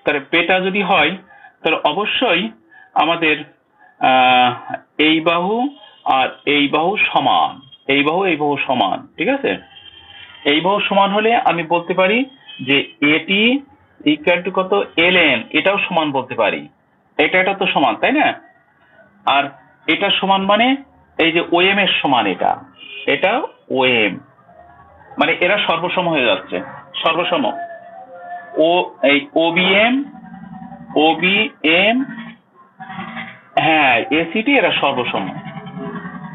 তাহলে বেটা যদি হয় তাহলে অবশ্যই আমাদের আহ এই বাহু আর এই বাহু সমান, এই বাহু সমান, ঠিক আছে? এই বাহু সমান হলে আমি বলতে পারি যে এটি ইকুয়াল টু কত, এল এন, এটাও সমান বলতে পারি। এটা তো সমান, তাই না? আর এটা সমান মানে এই যে ওএম এর সমান, এটা ওএম, মানে এরা সর্বসম হয়ে যাচ্ছে, সর্বসম। ও এই ওবিএম, ওবিএম, হ্যাঁ এসিটি, এরা সর্বসম,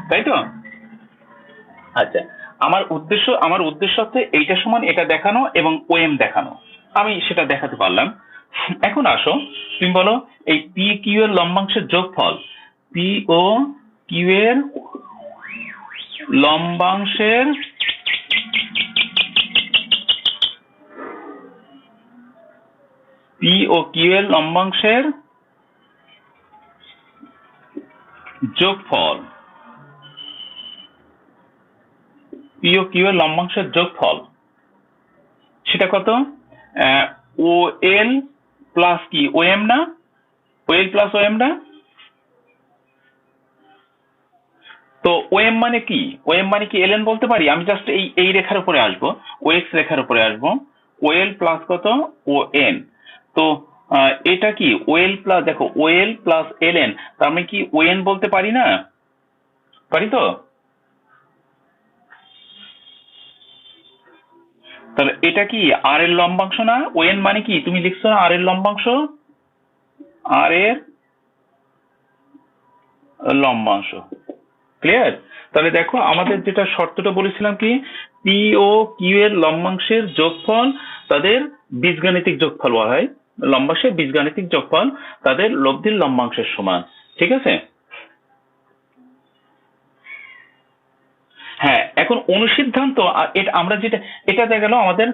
তাই তো? আচ্ছা, আমার উদ্দেশ্য হচ্ছে এইটা সমান এটা দেখানো এবং ওএম দেখানো। আমি সেটা দেখাতে পারলাম। এখন আসো, তুমি বলো এই পি কিউ এর লম্বাংশের যোগফল, পি ও কিউ এর লম্বাংশের পি ও কিউ এর লম্বাংশের যোগফল, পি ও কিউ এর লম্বাংশের যোগফল সেটা কত? ও এল প্লাস কি ও এম না? ও এল প্লাস ও এম না? তো ও এম মানে কি? ও এম মানে কি এল এন বলতে পারি? আমি জাস্ট এই রেখার উপরে আসবো, ও এক্স রেখার উপরে আসবো। ও এল প্লাস কত? O N. তো এটা কি ও এল প্লাস, দেখো ও এল প্লাস এল এন, তার মানে কি ও এন বলতে পারি না? পারি তো? তাহলে এটা কি আর এর লম্বাংশ না? ও এন মানে কি তুমি লিখছো না আর এর লম্বাংশ, আর এর লম্বাংশ। ক্লিয়ার? তাহলে দেখো আমাদের যেটা শর্তটা বলেছিলাম কি, পি ও কিউ এর লম্বাংশের যোগফল তাদের বীজগাণিতিক যোগফল বলা হয়, লম্বাংশের বীজগাণিতিক যোগফল তাদের লব্ধির লম্বাংশের সমান, ঠিক আছে? হ্যাঁ, এখন অনুসিদ্ধান্ত এটা আমরা যেটা, এটা দেখা গেল আমাদের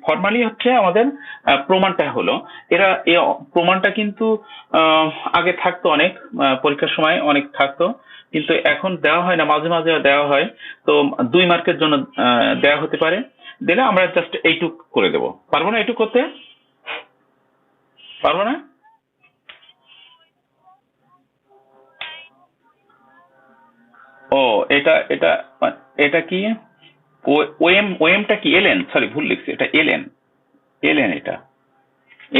ফর্মালি হচ্ছে আমাদের প্রমাণটা হলো, প্রমাণটা কিন্তু আগে থাকতো অনেক, পরীক্ষার সময় অনেক থাকতো, কিন্তু এখন দেওয়া হয় না, মাঝে মাঝে দেওয়া হয়। তো 2 মার্কের জন্য দেওয়া হতে পারে, দিলে আমরা জাস্ট এইটুক করে দেবো। পারবো না এইটুক করতে? পারবো না? ও, এটা এটা এটা কি ওএমটা কি এলএন? সরি ভুল লিখছি, এটা এলএন, এটা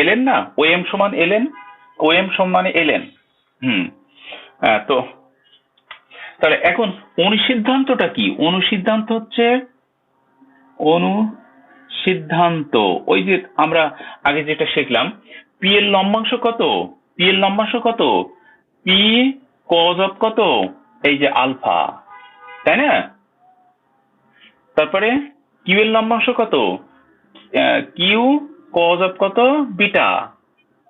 এলএন না, ওএম সমান এলএন। OM সমানে ln। তো তাহলে এখন অনুসিদ্ধান্তটা কি? অনুসিদ্ধান্ত হচ্ছে অনুসিদ্ধান্ত ওই যে আমরা আগে যেটা শিখলাম, পি এর লম্বাংশ কত? পি এর লম্বাংশ কত? পি কজ অফ কত? এই যে আলফা, তাই না? তারপরে কিউ এর লম্বাংশ কত? কিউ কজ অফ কত? বিটা।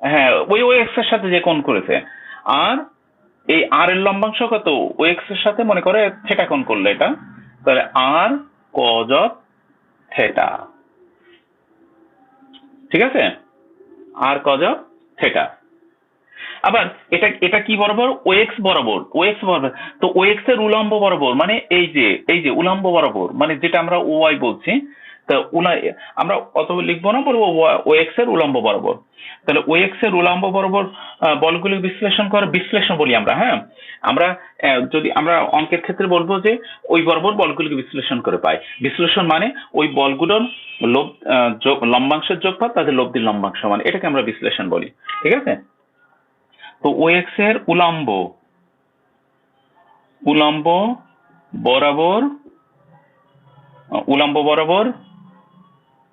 হ্যাঁ, ওই ও এক্স এর সাথে যে কোণ করেছে। আর এই আর এর লম্বাংশ কত? ও এক্স এর সাথে মনে করে থেটা কোণ করলে এটা, তাহলে আর কজ অফ থেটা। ঠিক আছে, আর কজ অফ থেটা। আবার এটা এটা কি বরাবর? ও এক্স বরাবর, ও এক্স বরাবর। তো ও এক্স এর উলম্ব বরাবর মানে এই যে উলম্ব বরাবর মানে যেটা আমরা ও ওয়াই বলছি, তা আমরা অত লিখবো না, বলবো ও এক্স এর উলম্ব বরাবর। তাহলে ও এক্স এর উলম্ব বরাবর বলগুলি বিশ্লেষণ বলি আমরা। হ্যাঁ, আমরা যদি আমরা অঙ্কের ক্ষেত্রে বলবো যে ওই বরাবর বলগুলিকে বিশ্লেষণ করে পাই। বিশ্লেষণ মানে ওই বলগুলোর লম্বাংশের যোগফল তাদের লব্ধির লম্বাংশ, মানে এটাকে আমরা বিশ্লেষণ বলি। ঠিক আছে, তো ও এক্স এর উলম্ব বরাবর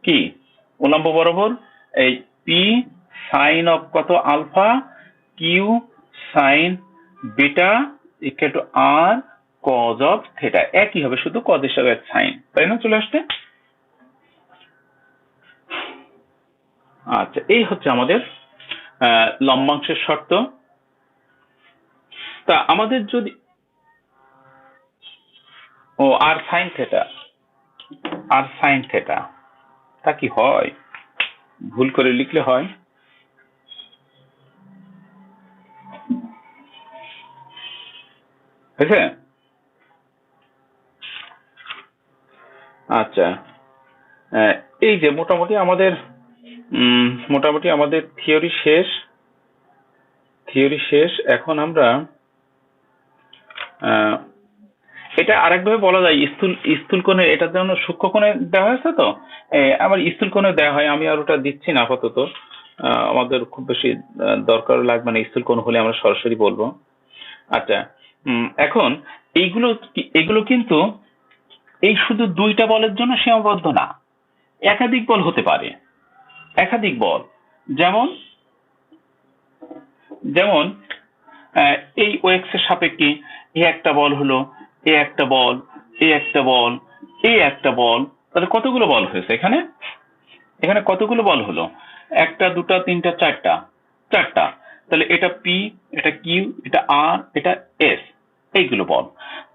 কি? উলম্ব বরাবর এই পি সাইন অফ কত? Alpha, Q sine beta equal to R cos of theta. একই হবে, শুধু কজ হিসাবে সাইন, তাই না? চলে আসছে। আচ্ছা, এই হচ্ছে আমাদের লম্বাংশের শর্ত। তা আমাদের যদি আর সাইন থেটা তা কি হয়? ভুল করে লিখলে হয়। হয়েছে? আচ্ছা, এই যে মোটামুটি আমাদের থিওরি শেষ। এখন আমরা এটা আরেকভাবে বলা যায়, স্থূল কোণে, এটার জন্য সূক্ষ্ম কোণে দেওয়া হয়েছে। তো আবার স্থূল কোণে দেওয়া হয়, আমি আর ওটা দিচ্ছি না আপাতত। আমাদের খুব বেশি দরকার লাগবে না, স্থূল কোণ হলে আমরা সরাসরি বলবো। আচ্ছা, এখন এগুলো কিন্তু এই শুধু দুইটা বলের জন্য সীমাবদ্ধ না, একাধিক বল হতে পারে। একাধিক বল যেমন এই ও এক্স এর সাপেক্ষে এ একটা বল হলো, এ একটা বল, এ একটা বল, এ একটা বল। তাহলে কতগুলো বল হয়েছে এখানে? এখানে কতগুলো বল হলো? একটা, দুটা, তিনটা, চারটা। তাহলে এটা পি, এটা কিউ, এটা আর, এটা এস, এইগুলো বল।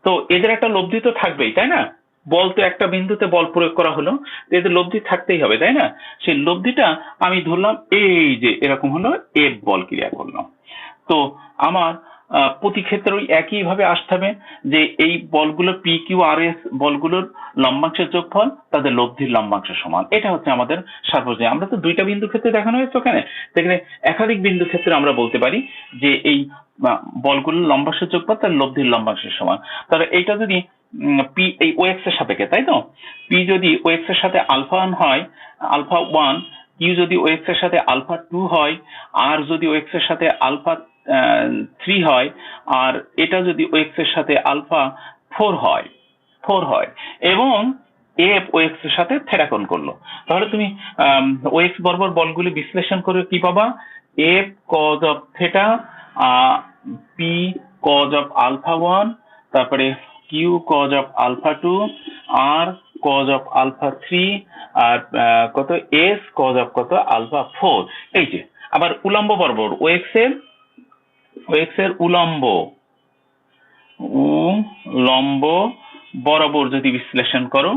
তো এদের একটা লব্ধি তো থাকবেই, তাই না? বল তো একটা বিন্দুতে বল প্রয়োগ করা হলো, এদের লব্ধি থাকতেই হবে, তাই না? সেই লব্ধিটা আমি ধরলাম এই যে এরকম হলো, এফ বল ক্রিয়া করলো। তো আমার প্রতি ক্ষেত্রে ওই একই ভাবে আসতে হবে যে এই বলগুলো পি কিউ আর এস বলগুলোর লম্বাংশের যোগফল তাদের লব্ধির লম্বাংশের সমান। এটা হচ্ছে আমাদের সার্বজনীন। আমরা তো দুইটা বিন্দুর ক্ষেত্রে দেখানো হয়েছে ওখানে, সেখানে একাধিক বিন্দুর ক্ষেত্রে আমরা বলতে পারি যে এই বলগুলোর লম্বাংশের যোগফল তার লব্ধির লম্বাংশের সমান। তাহলে এইটা যদি পি এই ও এক্স এর সাপেক্ষে, তাই তো? পি যদি ও এক্স এর সাথে আলফা 1 হয়, আলফা 1, কিউ যদি ও এক্স এর সাথে আলফা 2 হয়, আর যদি ও এক্স এর সাথে আলফা 3 হয়, আর এটা যদি ও এক্স এর সাথে আলফা 4 হয়, এবং এফ ও এক্স এর সাথে থেটা কোণ করলো, তাহলে তুমি ও এক্স বরাবর বলগুলি বিশ্লেষণ করে কি পাবা? F cos of theta, P cos of alpha 1, তারপরে কিউ কজ অফ আলফা 2, আর কজ অফ আলফা 3, আর কত এস কজ অফ কত আলফা 4। এই যে আবার উলম্ব বরাবর ও এক্স এর উলম্ব বরাবর যদি বিশ্লেষণ করো,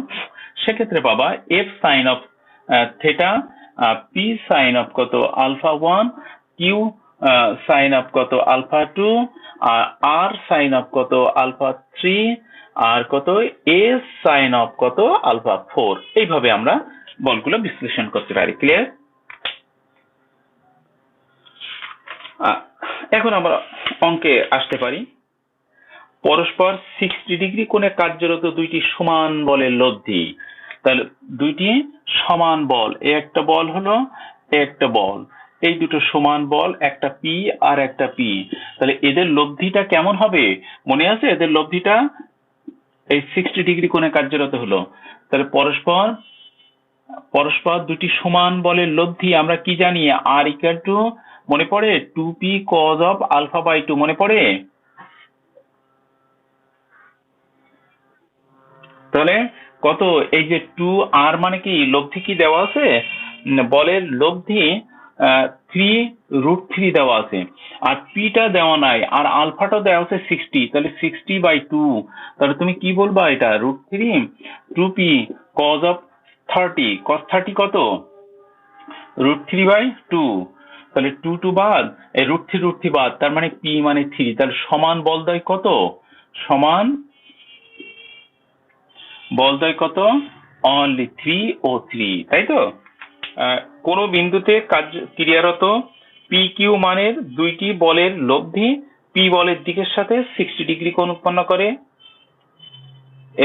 সেক্ষেত্রে পাবা F sine of theta, P sine of কত আলফা 1, কিউ সাইন অফ কত আলফা 2, আর সাইন অফ কত আলফা 3, আর কত এস সাইন অফ কত আলফা 4। এইভাবে আমরা বলগুলো বিশ্লেষণ করতে পারি। ক্লিয়ার? এখন আমরা অঙ্কে আসতে পারি। পরস্পর 60 ডিগ্রি কোণে কার্যরত দুইটি সমান বলের লব্ধি। তাহলে দুইটি সমান বল, এ একটা বল হলো, এ একটা বল, এই দুটো সমান বল, একটা পি আর একটা পি, তাহলে এদের লব্ধিটা কেমন হবে মনে আছে? এদের লব্ধিটা এই 60 ডিগ্রি কোণে কার্যরত হলো। তাহলে পরস্পর পরস্পর দুটি সমান বলের লব্ধি আমরা কি জানি? আর ইকুয়াল টু, মনে পড়ে, 2p cos of alpha by 2, মনে পড়ে? তাহলে কত? এই যে 2r মানে কি লব্ধি কি দেওয়া আছে? বলের লব্ধি 3√3 দেওয়া আছে, আর পিটা দেওয়া নাই, আর আলফাটা দেওয়া আছে 60, তাহলে 60/2। তাহলে তুমি কি বলবা? এটা √3 2p cos অফ 30, cos 30 কত? √3/2। তাহলে 2 বাদ, এই √3 বাদ, তার মানে p মানে 3, তাহলে সমান বলদয় কত? সমান বলদয় কত? অনলি 3 ও 3, তাই তো? কোন বিন্দুতে ক্রিয়ারত পি কিউ মানের দুইটি বলের লব্ধি পি বলের দিকের সাথে 60 ডিগ্রি কোণ উৎপন্ন করে,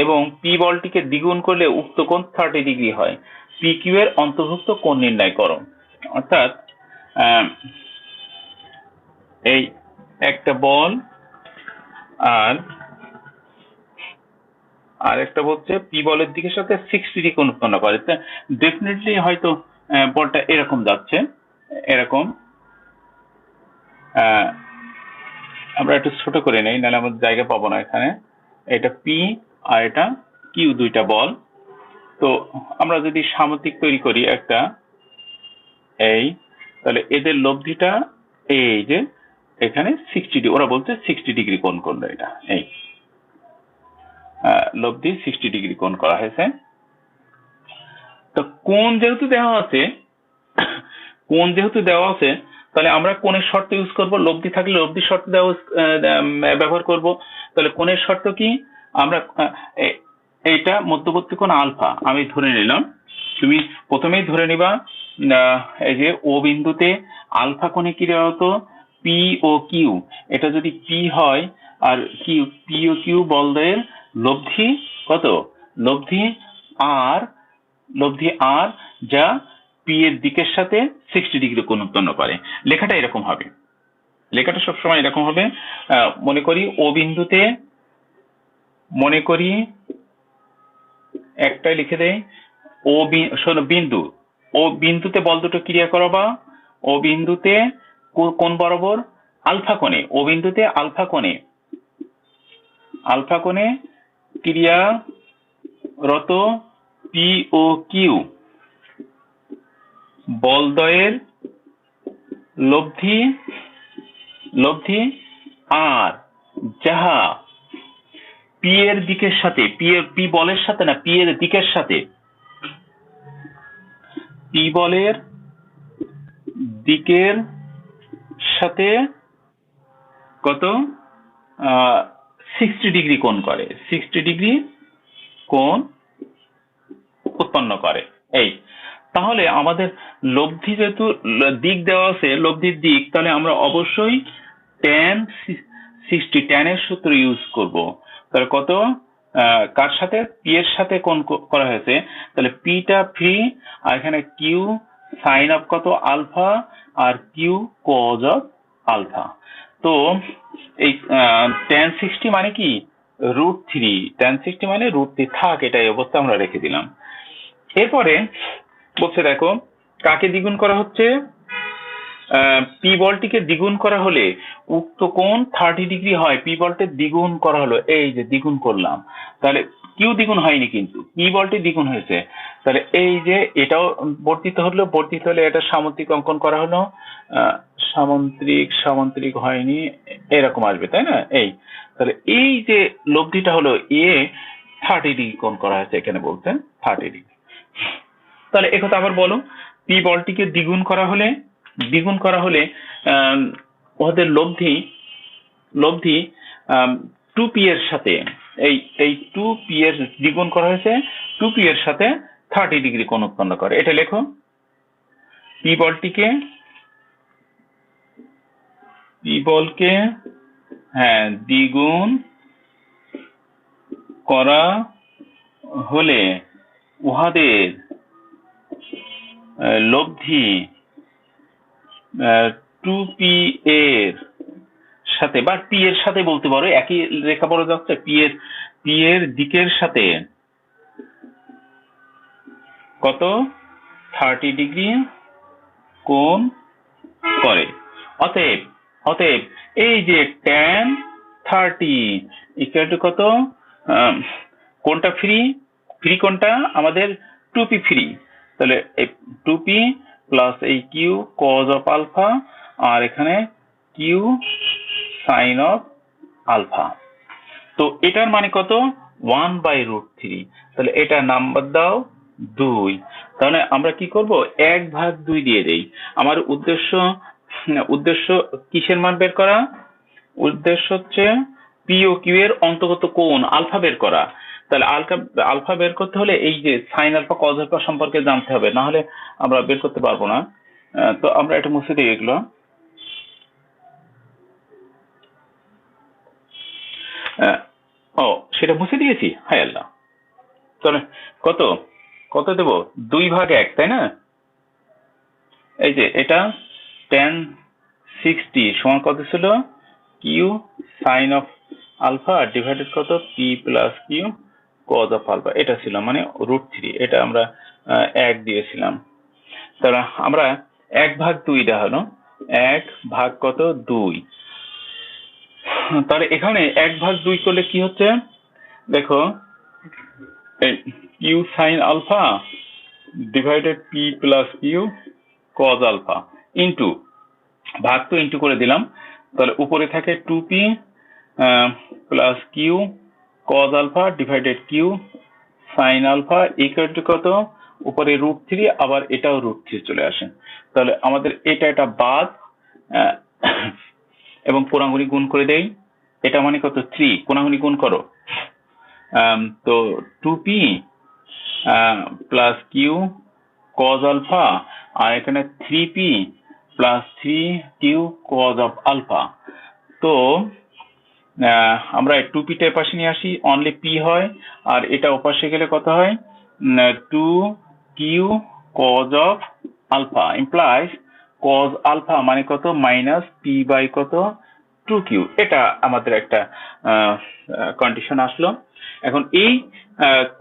এবং পি বলটিকে দ্বিগুণ করলে উক্ত কোণ 30 ডিগ্রি হয়। পি কিউ এর অন্তর্ভুক্ত কোণ নির্ণয় করো। অর্থাৎ এই একটা বল আর একটা হচ্ছে পি বলের দিকের সাথে 60 ডিগ্রি কোণ উৎপন্ন করে। ডেফিনেটলি হয়তো বলটা এরকম যাচ্ছে, এরকম। আমরা একটু ছোট করে নেই, নাহলে আমাদের জায়গা পাবো না এখানে। এটা পি আর এটা কিউ, দুইটা বল। তো আমরা যদি সামুদ্রিক তৈরি করি একটা, এই, তাহলে এদের লব্ধিটা এই যে এখানে 60 ডিগ্রি, ওরা বলছে 60 ডিগ্রি কোণ করলো, এটা এই লব্ধি 60 ডিগ্রি কোণ করা হয়েছে। তো কোণ যেহেতু দেওয়া আছে, তাহলে আমরা কোণের শর্ত ইউজ করব। লব্ধি থাকলে লব্ধি শর্ত ব্যবহার করব। তাহলে কোণের শর্ত কি? আমরা এইটা মধ্যবর্তী কোণ আলফা আমি ধরে নিলাম। তুমি প্রথমেই ধরে নিবা এই যে ও বিন্দুতে আলফা কোণে ক্রিয়ারত পি ও কিউ, এটা যদি পি হয় আর কিউ, পি ও কিউ বলদের লব্ধি কত? লব্ধি আর, যা পি এর দিকের সাথে 60 ডিগ্রি কোণ উৎপন্ন করে। লেখাটা এরকম হবে, লেখাটা সবসময় এরকম হবে। মনে করি ও বিন্দুতে, মনে করি একটাই লিখে দেয়, শোনো, বিন্দু, ও বিন্দুতে বল দুটো ক্রিয়া করবা। ও বিন্দুতে কোণ বরাবর? আলফা কোণে। ও বিন্দুতে আলফা কোণে ক্রিয়ারত পি ও কিউ বলদ্বয়ের লব্ধি আর, যাহা পি এর দিকের সাথে, পি বলের সাথে না, পি এর দিকের সাথে, পি বলের দিকের সাথে কত? 60 ডিগ্রি কোণ করে, 60 ডিগ্রি কোণ উৎপন্ন করে। এই, তাহলে আমাদের লব্ধি যেহেতু দিক দেওয়া আছে, লব্ধির দিক, তাহলে আমরা অবশ্যই tan 60, ট্যানের সূত্র ইউজ করব। তাহলে কত? কার সাথে? পি এর সাথে কোণ করা হয়েছে, তাহলে পিটা ফ্রি, আর এখানে কিউ সাইন অফ কত? আলফা, আর কিউ কজ অফ আলফা। তো এই tan 60 মানে কি? √3, tan 60 মানে √3 থাক, এটা এই অবস্থা আমরা রেখে দিলাম। এরপরে বলছে দেখো, কাকে দ্বিগুণ করা হচ্ছে? পি বলটিকে দ্বিগুণ করা হলে উক্ত কোণ 30 ডিগ্রি হয়। পি বলটি দ্বিগুণ করা হলো, এই যে দ্বিগুণ করলাম, তাহলে কিউ দ্বিগুণ হয়নি, কিন্তু পি বলটি দ্বিগুণ হয়েছে। তাহলে এই যে এটাও বর্ধিত হলে এটা সামুদ্রিক অঙ্কন করা হলো, সামুদ্রিক হয়নি, এরকম আসবে, তাই না? এই, তাহলে এই যে লব্ধিটা হলো এ 30 ডিগ্রি কোণ করা হয়েছে, এখানে বলছেন 30 ডিগ্রি। তাহলে একথা আবার বলো, পি বলটিকে দ্বিগুণ করা হলে ওদের লব্ধি 2p এর সাথে, এই 2p এর দ্বিগুণ করা হয়েছে, 2p এর সাথে 30 ডিগ্রি কোণ উৎপন্ন করে। এটা লেখো, পি বলকে দ্বিগুণ করা হলে উহাদের লব্ধি টু পি এর সাথে বা পি এর সাথে বলতে পারো, একই রেখা বলা যাচ্ছে, পি এর দিকের সাথে কত 30 ডিগ্রি কোণ করে। অতএব অতএব এই যে tan 30 ইকুয়াল টু কত, কোনটা ফ্রি, কোনটা আমাদের 2p ফ্রি, তাহলে এই 2p প্লাস এই কিউ কজ অফ আলফা আর এখানে কিউ সাইন অফ আলফা। তো এটার মানে কত 1/√3, তাহলে এটা নাম্বার দাও 2। তাহলে আমরা কি করব, 1/2 দিয়ে দেই। আমার উদ্দেশ্য কিসের মান বের করা, উদ্দেশ্য হচ্ছে পি ও কিউ এর অন্তর্গত কোণ আলফা বের করা। তাহলে আলফা বের করতে হলে এই যে সাইন আলফা কজ আলফা সম্পর্কে জানতে হবে, না হলে আমরা বের করতে পারবো না। তো আমরা এটা মুছে দিই এগুলো। ও সেটা মুছে দিয়েছি, হায় আল্লাহ। তাহলে কত কত দেব, 2/1, তাই না? এই যে এটা tan 60 সমান কত ছিল, Q sine of alpha divided কত P plus Q cos of alpha, এটা ছিল মানে √3, এটা আমরা 1 দিয়েছিলাম। তাহলে আমরা 1/2 দেওয়া হলো, 1 কত 2। তাহলে এখানে 1/2 করলে কি হচ্ছে দেখো, Q sine alpha divided P plus Q cos alpha into, ভাগ তো ইন্টু করে দিলাম, তাহলে উপরে থাকে 2p plus Q cos alpha divided Q sine alpha equal to কত, উপরে √3, আবার এটাও √3 চলে আসে। তাহলে আমাদের এটা বাদ এবং কোণাগুণি গুণ করে দেই, এটা মানে কত 3, কোণাগুণি গুণ করো। তো 2p plus Q cos alpha আর এখানে 3p plus 3q cause of alpha. তো আমরা 2p টা পাশে নিয়ে আসি, অনলি p হয়, আর এটা ওপাশে গেলে কত হয়, 2q cos of alpha implies cos alpha মানে কত মাইনাস p বাই কত 2q। এটা আমাদের একটা কন্ডিশন আসলো। এখন এই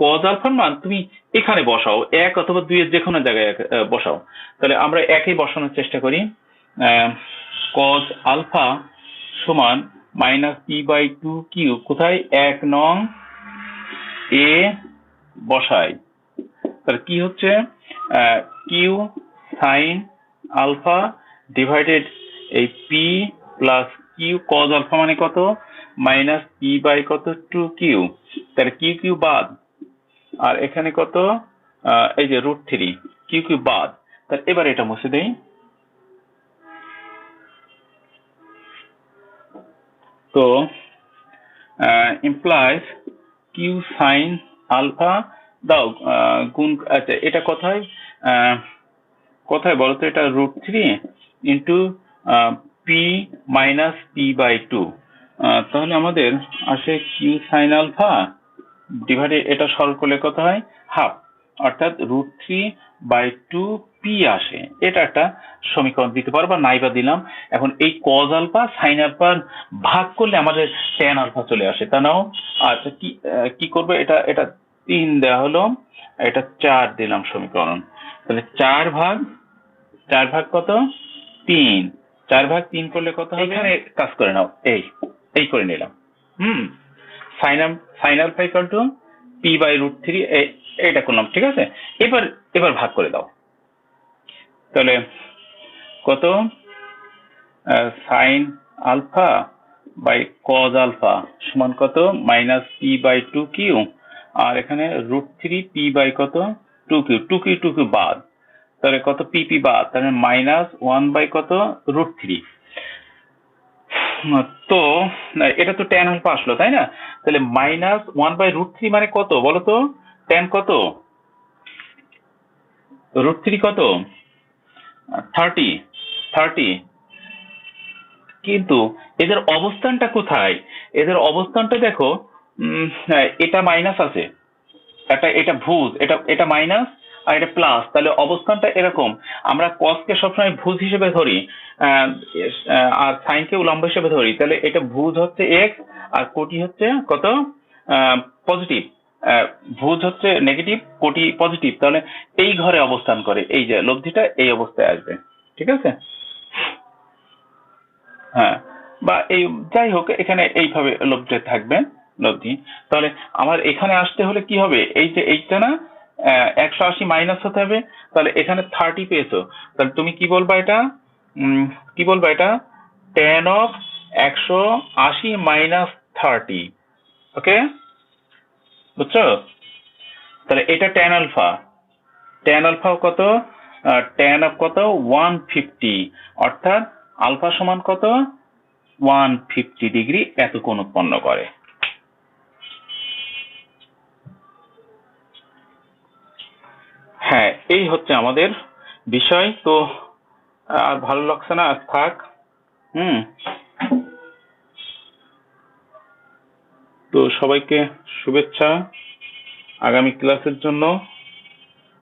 কজ আলফার মান তুমি এখানে বসাও, 1 অথবা 2 এর যে কোনো জায়গায় বসাও। তাহলে আমরা 1-ই বসানোর চেষ্টা করি। কজ আলফা সমান মাইনাস p/2q, কোথায় 1 নং এ বসাই। তাহলে কি হচ্ছে, কিউ সাইন আলফা ডিভাইডেড এই p plus Q cos alpha মানে কত মাইনাস p কত 2q, তাহলে কিউ বাদ, আর এখানে কত এই যে √3, কিউ বাদ। তাহলে এবার এটা মুছে দেই। তো ইমপ্লাইজ কিউ সাইন আলফা দাও গুণ, আচ্ছা এটা কোথায় বলতো, এটা √3 ইন্টু পি মাইনাস p/2, তাহলে আমাদের আসে কিউ সাইন আলফা ডিভাইডেড, এটা সরল করলে কত হয় হাফ, অর্থাৎ √3/2p আসে। এটা একটা সমীকরণ দিতে পারো বা নাইবা দিলাম। এখন এই কজ আলফা সাইন আলফা ভাগ করলে আমাদের ট্যান আলফা চলে আসে, তা নাও। আচ্ছা কি করবে, এটা 3 দেওয়া হলো, এটা 4 দিলাম সমীকরণ। তাহলে 4 ভাগ কত 3, 4 ভাগ 3 করলে কত হবে, এখানে কাজ করে নাও, এই করে নিলাম। Sign alpha equal two p/√3, এটা করলাম, ঠিক আছে। এবার ভাগ করে দাও, তাহলে কত sine alpha by cos alpha সমান কত মাইনাস p/2q, আর এখানে √3p কত 2q বাদ, তাহলে কত p বাদ, তাহলে মাইনাস 1 কত √3। তো এটা তো ট্যান আলফা আসলো, তাই না? তাহলে মাইনাস 1/√3 মানে কত বলতো, ট্যান কত, √3 কত 30। কিন্তু এদের অবস্থানটা কোথায়, এদের অবস্থানটা দেখো, এটা মাইনাস আছে, এটা ভুজ, এটা মাইনাস, আর এটা প্লাস, তাহলে অবস্থানটা এরকম। আমরা কসকে সবসময় ভুজ হিসেবে ধরি, আহ, আর সাইনকে উলম্ব হিসেবে ধরি, তাহলে এটা ভুজ হচ্ছে এক্স আর কোটি হচ্ছে কত, পজিটিভ। ভুজ হচ্ছে নেগেটিভ, কোটি পজিটিভ, তাহলে এই ঘরে অবস্থান করে, এই যে লব্ধিটা এই অবস্থায় আসবে। ঠিক আছে? হ্যাঁ, বা এই যাই হোক এখানে এইভাবে লব্ধি থাকবে, লব্ধি। তাহলে আমার এখানে আসতে হলে কি হবে, এই যে এইটা না, 180 মাইনাস হতে হবে, তাহলে এখানে 30 পেয়েছো, তাহলে তুমি কি বলবা এটা, উম, কি বলবা এটা, tan অফ 180 মাইনাস 30। ওকে, বুঝছো? তাহলে এটা tan আলফা, tan আলফা কত, tan অফ কত 150, অর্থাৎ আলফা সমান কত 150 ডিগ্রি এত কোণ উৎপন্ন করে। হ্যাঁ, এই হচ্ছে আমাদের বিষয়। তো আর ভালো লাগছে না, আজ থাক। হুম। তো সবাইকে শুভেচ্ছা আগামী ক্লাসের জন্য।